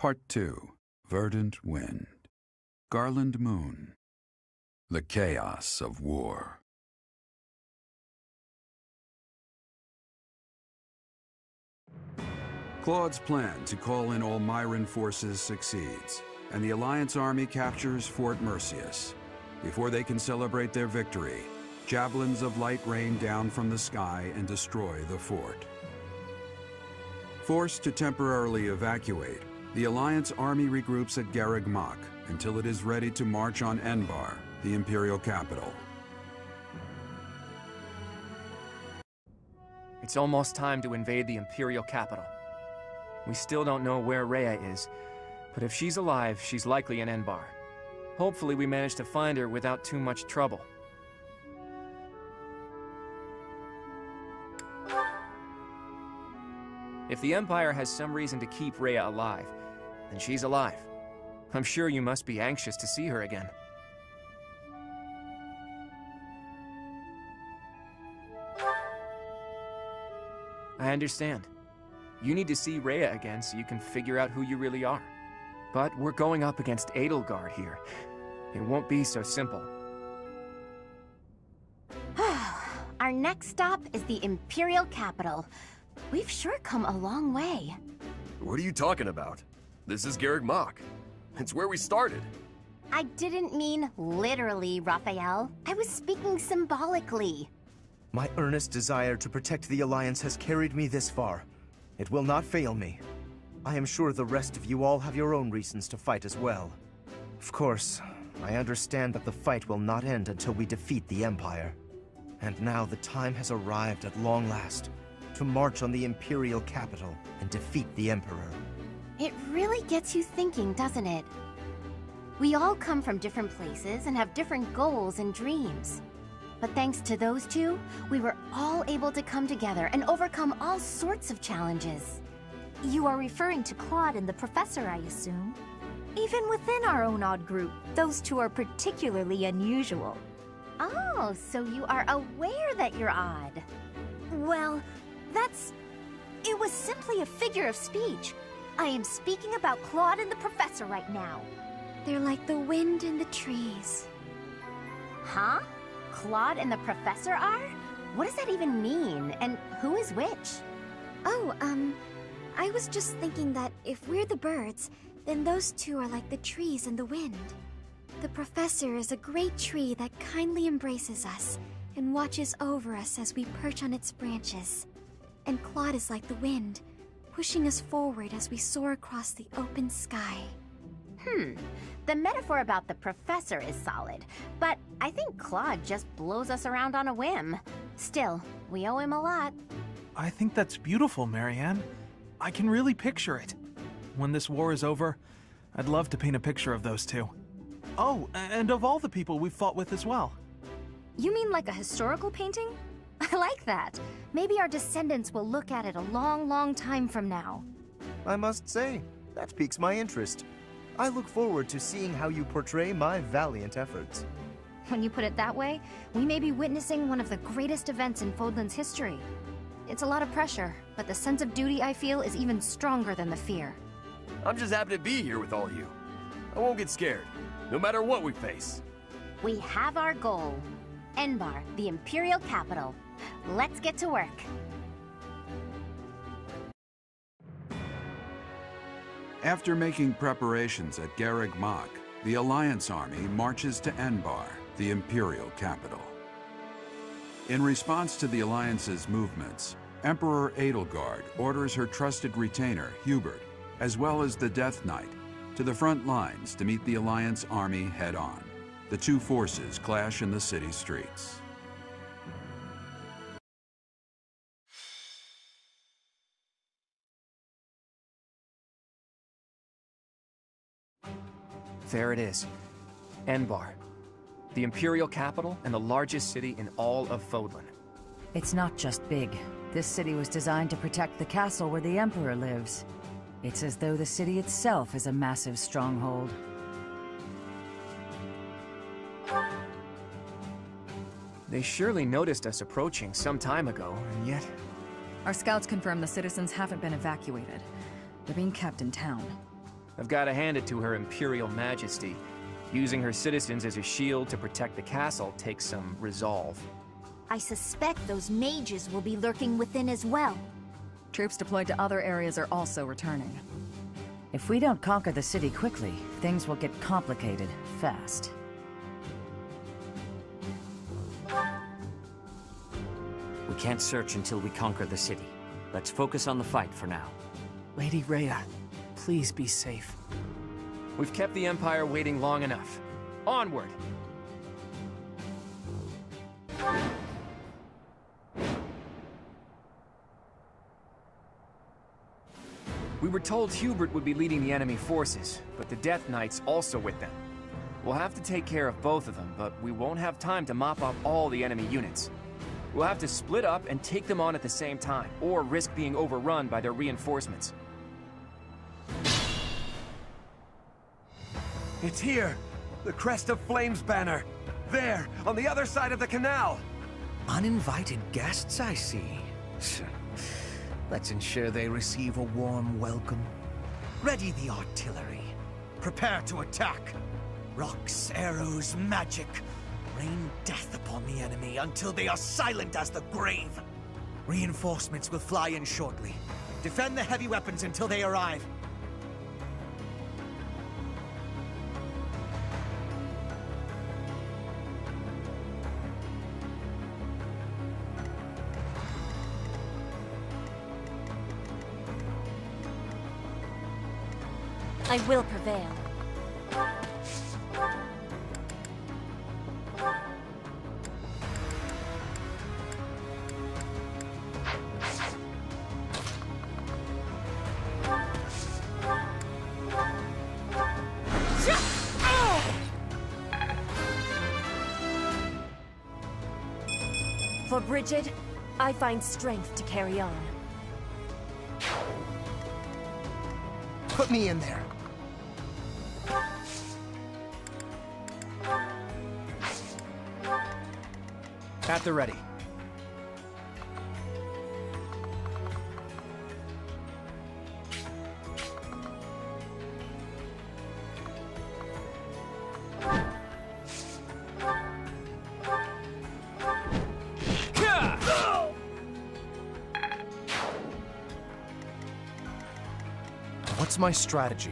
Part 2. Verdant Wind. Garland Moon. The Chaos of War. Claude's plan to call in all Myran forces succeeds, and the Alliance army captures Fort Mercius. Before they can celebrate their victory, javelins of light rain down from the sky and destroy the fort. Forced to temporarily evacuate, the Alliance army regroups at Garreg Mach until it is ready to march on Enbar, the Imperial capital. It's almost time to invade the Imperial capital. We still don't know where Rhea is, but if she's alive, she's likely in Enbar. Hopefully we manage to find her without too much trouble. If the Empire has some reason to keep Rhea alive, then she's alive. I'm sure you must be anxious to see her again. I understand. You need to see Rhea again so you can figure out who you really are. But we're going up against Edelgard here. It won't be so simple. Our next stop is the Imperial capital. We've sure come a long way. What are you talking about? This is Garreg Mach. It's where we started. I didn't mean literally, Raphael. I was speaking symbolically. My earnest desire to protect the Alliance has carried me this far. It will not fail me. I am sure the rest of you all have your own reasons to fight as well. Of course, I understand that the fight will not end until we defeat the Empire. And now the time has arrived at long last to march on the Imperial capital and defeat the Emperor. It really gets you thinking, doesn't it? We all come from different places and have different goals and dreams. But thanks to those two, we were all able to come together and overcome all sorts of challenges. You are referring to Claude and the Professor, I assume? Even within our own odd group, those two are particularly unusual. Oh, so you are aware that you're odd. Well, it was simply a figure of speech. I am speaking about Claude and the Professor right now. They're like the wind and the trees. Huh? Claude and the Professor are? What does that even mean? And who is which? Oh, I was just thinking that if we're the birds, then those two are like the trees and the wind. The Professor is a great tree that kindly embraces us and watches over us as we perch on its branches. And Claude is like the wind, pushing us forward as we soar across the open sky. The metaphor about the Professor is solid, but I think Claude just blows us around on a whim. Still, we owe him a lot. I think that's beautiful, Marianne. I can really picture it. When this war is over, I'd love to paint a picture of those two. Oh, and of all the people we've fought with as well. You mean like a historical painting? I like that. Maybe our descendants will look at it a long, long time from now. I must say, that piques my interest. I look forward to seeing how you portray my valiant efforts. When you put it that way, we may be witnessing one of the greatest events in Fodlan's history. It's a lot of pressure, but the sense of duty I feel is even stronger than the fear. I'm just happy to be here with all you. I won't get scared, no matter what we face. We have our goal. Enbar, the Imperial capital. Let's get to work. After making preparations at Garreg Mach, the Alliance army marches to Enbar, the Imperial capital. In response to the Alliance's movements, Emperor Edelgard orders her trusted retainer, Hubert, as well as the Death Knight, to the front lines to meet the Alliance army head-on. The two forces clash in the city streets. There it is. Enbar. The Imperial capital and the largest city in all of Fodlan. It's not just big. This city was designed to protect the castle where the Emperor lives. It's as though the city itself is a massive stronghold. They surely noticed us approaching some time ago, and yet... Our scouts confirm the citizens haven't been evacuated. They're being kept in town. I've got to hand it to Her Imperial Majesty. Using her citizens as a shield to protect the castle takes some resolve. I suspect those mages will be lurking within as well. Troops deployed to other areas are also returning. If we don't conquer the city quickly, things will get complicated fast. We can't search until we conquer the city. Let's focus on the fight for now. Lady Rhea, please be safe. We've kept the Empire waiting long enough. Onward! We were told Hubert would be leading the enemy forces, but the Death Knight's also with them. We'll have to take care of both of them, but we won't have time to mop up all the enemy units. We'll have to split up and take them on at the same time, or risk being overrun by their reinforcements. It's here! The Crest of Flames banner! There, on the other side of the canal! Uninvited guests, I see. Let's ensure they receive a warm welcome. Ready the artillery. Prepare to attack. Rocks, arrows, magic. Rain death upon the enemy until they are silent as the grave. Reinforcements will fly in shortly. Defend the heavy weapons until they arrive. I will prevail. For Bridget, I find strength to carry on. Put me in there. At the ready. What's my strategy?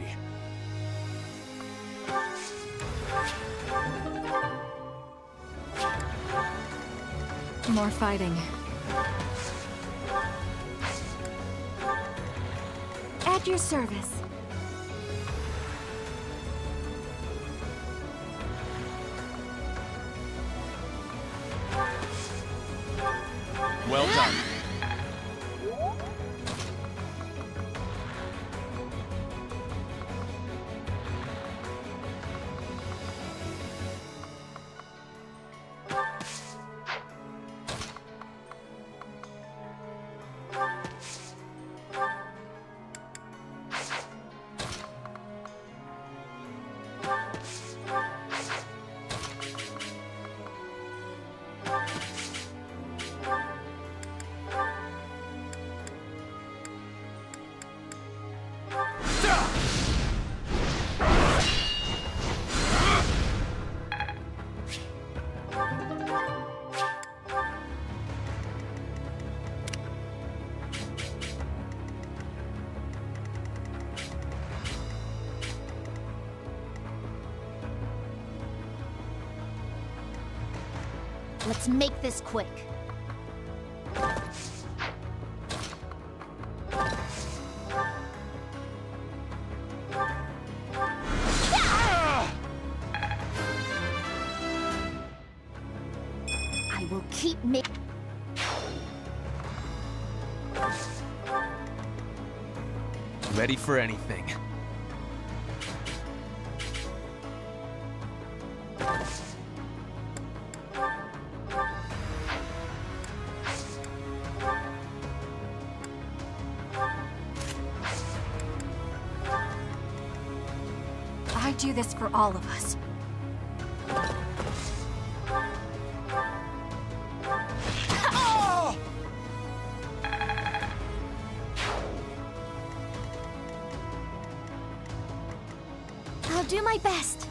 More fighting. At your service. Well done. Let's make this quick. I will keep making. Ready for anything. I do this for all of us. I'll do my best.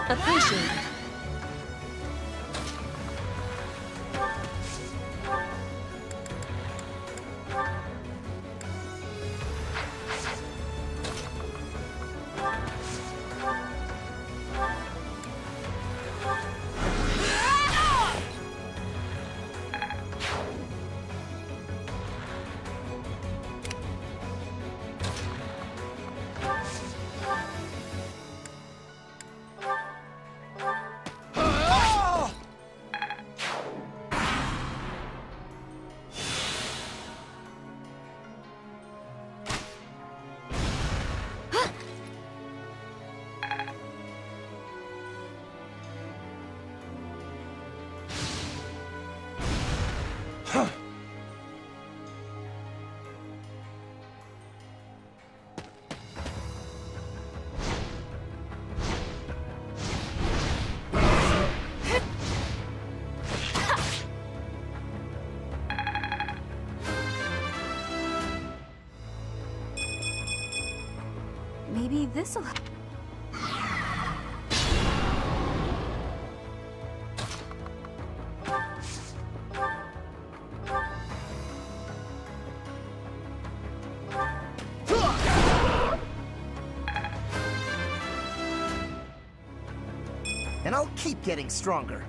Appreciate it. Maybe this'll... And I'll keep getting stronger.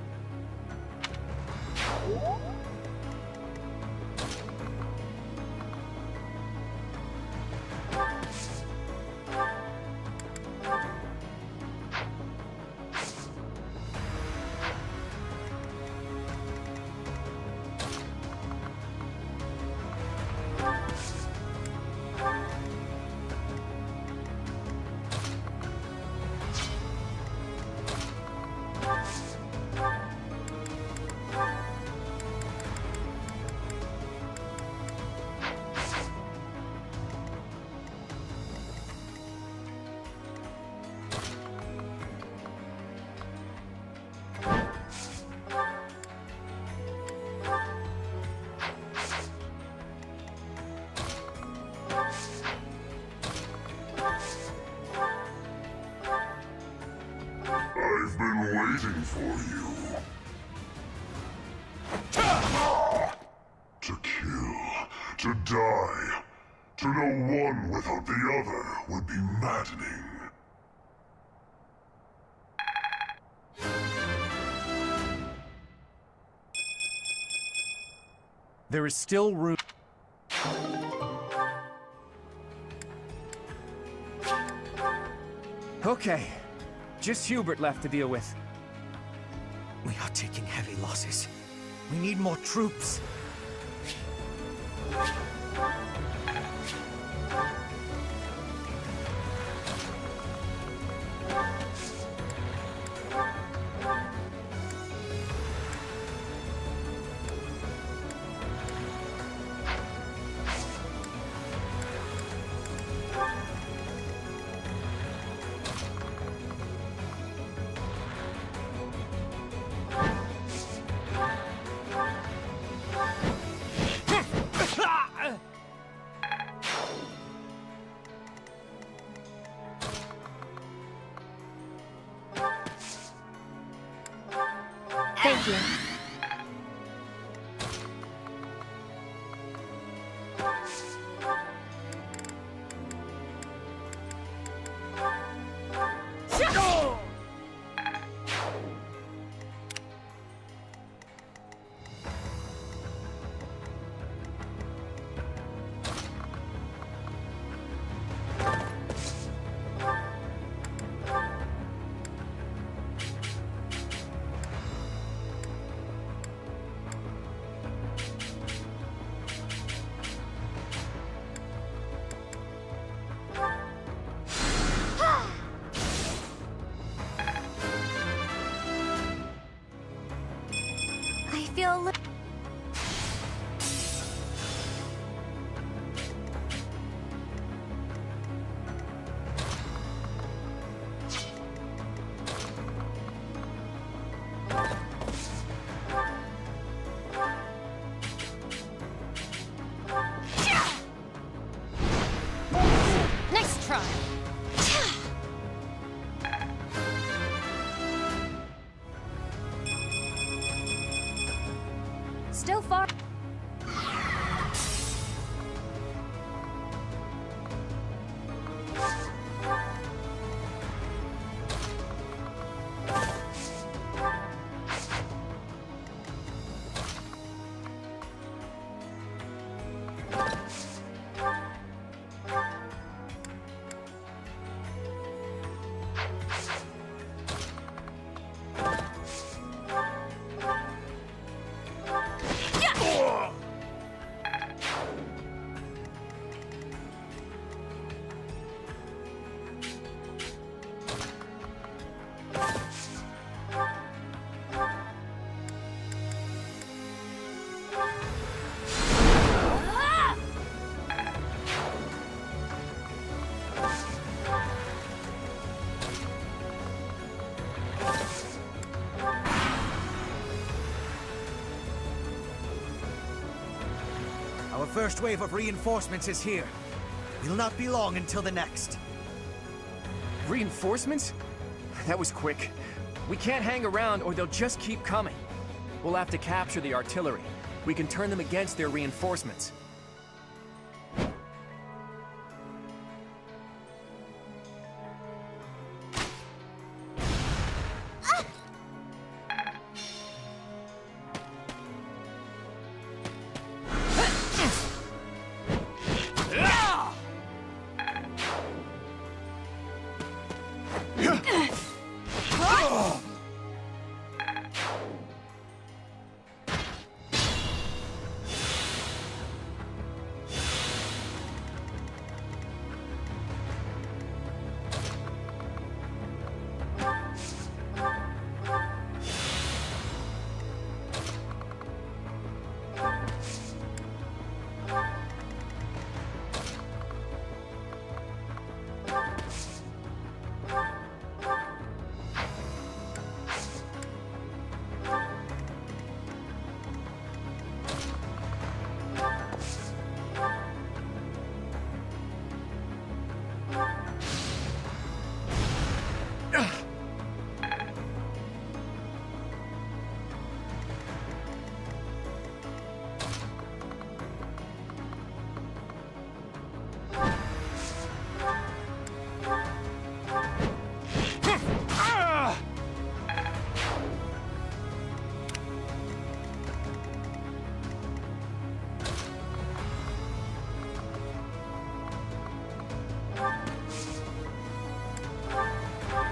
I've been waiting for you. To kill, to die. To know one without the other would be maddening. There is still room. Okay. Just Hubert left to deal with. We are taking heavy losses. We need more troops. Thank you. I feel a little... Nice try. Still far. Our first wave of reinforcements is here. It'll not be long until the next. Reinforcements? That was quick. We can't hang around or they'll just keep coming. We'll have to capture the artillery. We can turn them against their reinforcements.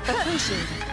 Appreciate it.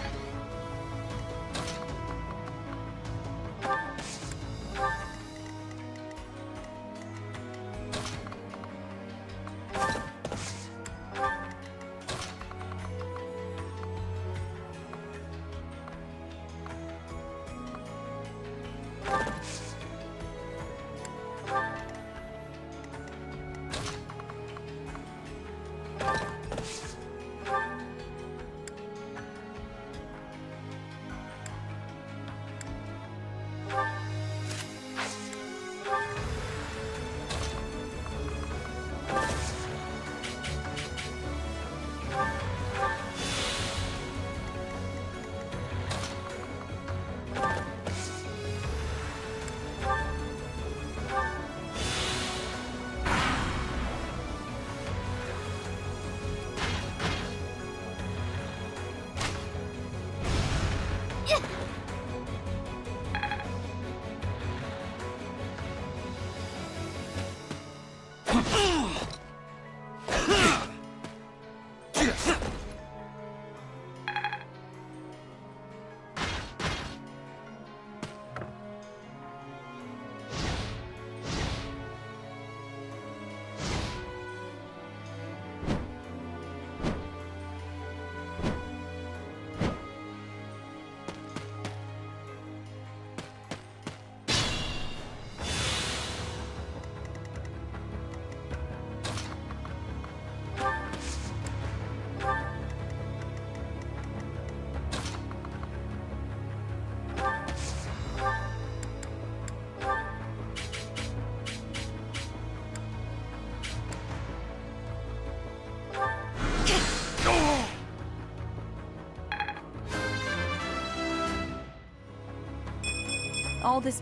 all this...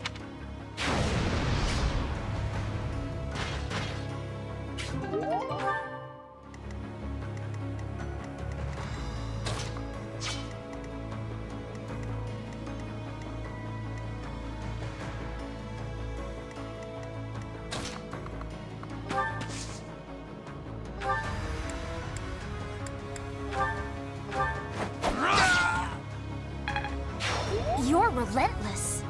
You're relentless.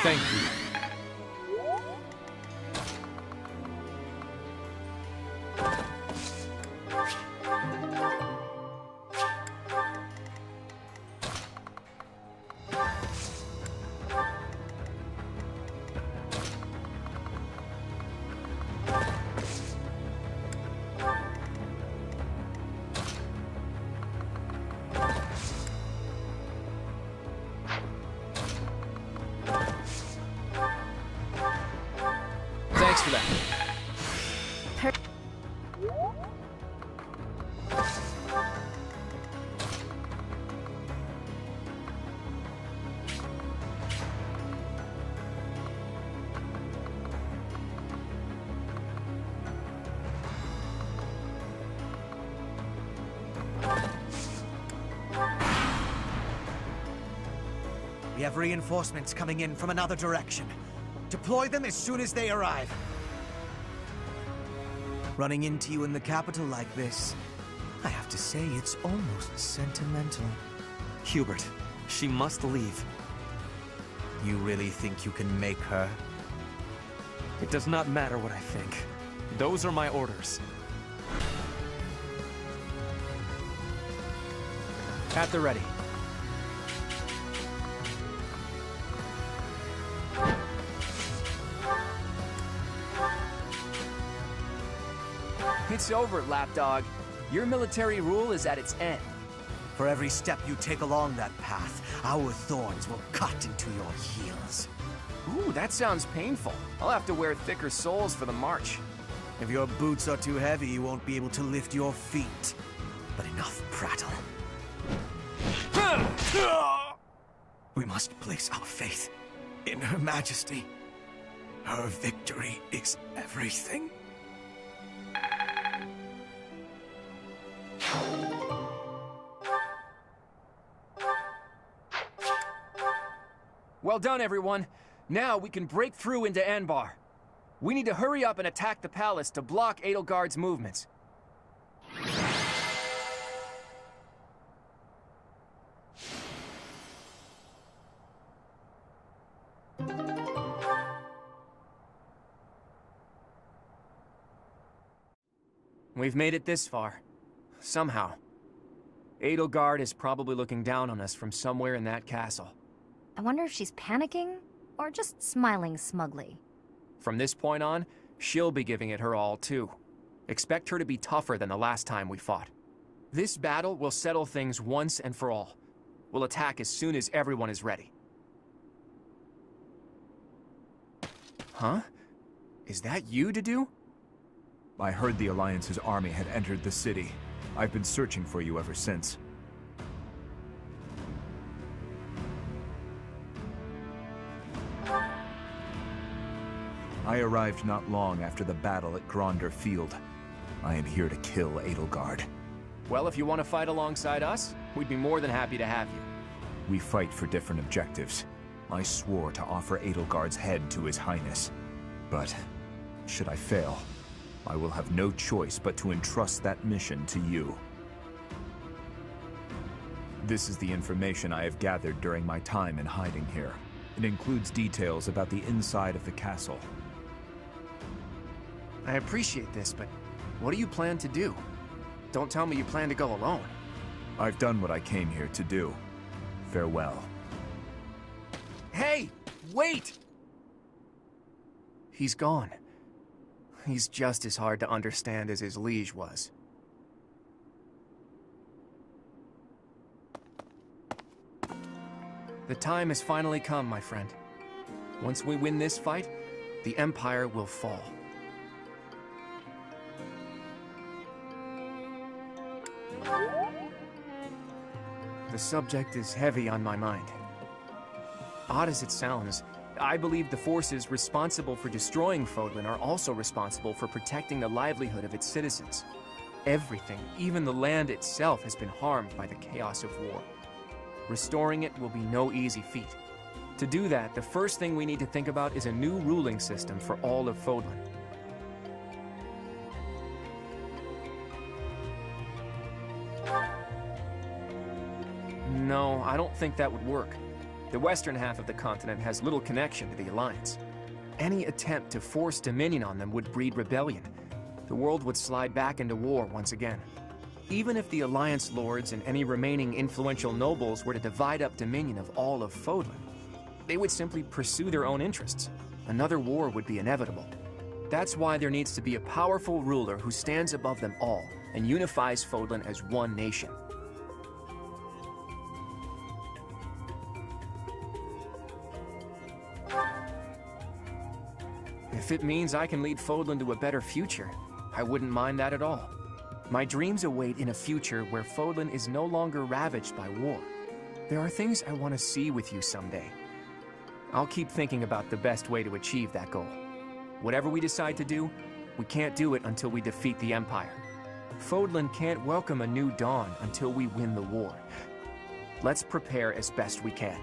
Thank you. Thanks for that. We have reinforcements coming in from another direction. Deploy them as soon as they arrive. Running into you in the capital like this, I have to say it's almost sentimental. Hubert, she must leave. You really think you can make her? It does not matter what I think. Those are my orders. At the ready. It's over, lapdog. Your military rule is at its end. For every step you take along that path, our thorns will cut into your heels. Ooh, that sounds painful. I'll have to wear thicker soles for the march. If your boots are too heavy, you won't be able to lift your feet. But enough prattle. We must place our faith in Her Majesty. Her victory is everything. Well done, everyone. Now we can break through into Anbar. We need to hurry up and attack the palace to block Edelgard's movements. We've made it this far. Somehow. Edelgard is probably looking down on us from somewhere in that castle. I wonder if she's panicking or just smiling smugly. From this point on, she'll be giving it her all too. Expect her to be tougher than the last time we fought. This battle will settle things once and for all. We'll attack as soon as everyone is ready. Huh? Is that you, Dedue? I heard the Alliance's army had entered the city. I've been searching for you ever since. I arrived not long after the battle at Gronder Field. I am here to kill Edelgard. Well, if you want to fight alongside us, we'd be more than happy to have you. We fight for different objectives. I swore to offer Edelgard's head to His Highness. But, should I fail, I will have no choice but to entrust that mission to you. This is the information I have gathered during my time in hiding here. It includes details about the inside of the castle. I appreciate this, but what do you plan to do? Don't tell me you plan to go alone. I've done what I came here to do. Farewell. Hey! Wait! He's gone. He's just as hard to understand as his liege was. The time has finally come, my friend. Once we win this fight, the Empire will fall. The subject is heavy on my mind. Odd as it sounds, I believe the forces responsible for destroying Fodlan are also responsible for protecting the livelihood of its citizens. Everything, even the land itself, has been harmed by the chaos of war. Restoring it will be no easy feat. To do that, the first thing we need to think about is a new ruling system for all of Fodlan. No, I don't think that would work. The western half of the continent has little connection to the Alliance. Any attempt to force dominion on them would breed rebellion. The world would slide back into war once again. Even if the Alliance lords and any remaining influential nobles were to divide up dominion of all of Fodlan, they would simply pursue their own interests. Another war would be inevitable. That's why there needs to be a powerful ruler who stands above them all and unifies Fodlan as one nation. If it means I can lead Fodlan to a better future, I wouldn't mind that at all. My dreams await in a future where Fodlan is no longer ravaged by war. There are things I want to see with you someday. I'll keep thinking about the best way to achieve that goal. Whatever we decide to do, we can't do it until we defeat the Empire. Fodlan can't welcome a new dawn until we win the war. Let's prepare as best we can.